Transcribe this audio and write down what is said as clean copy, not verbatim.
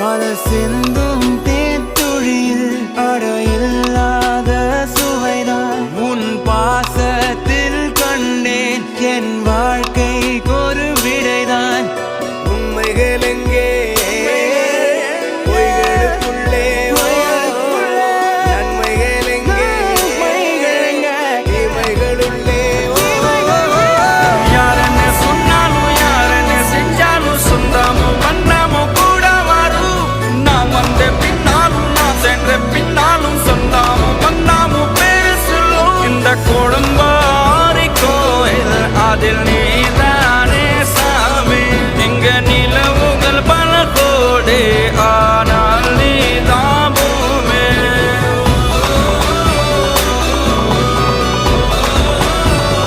அது சிந்தும் தேத்துழியில் அடையில்லாத சுவைதான் உன் பாசத்தில் கண்டேன் என் வாழ்க்கைக்கு ஒரு விடைதான் உண்மைகள் எங்கே பொய்களுக்குள்ளே நன்மைகள் எங்கே தீமைகளுள்ளே யார் என்ன சொன்னாலும் யார் என்ன செஞ்சாலும் சொந்தமும் பண்ணமும் கூட வரும் நான் வந்த பின்னாலும் நான் சென்ற பின்னாலும் சொந்தமும் பண்ணமும் பேசலும் இந்த குடும்பாரி கோயில் அதில்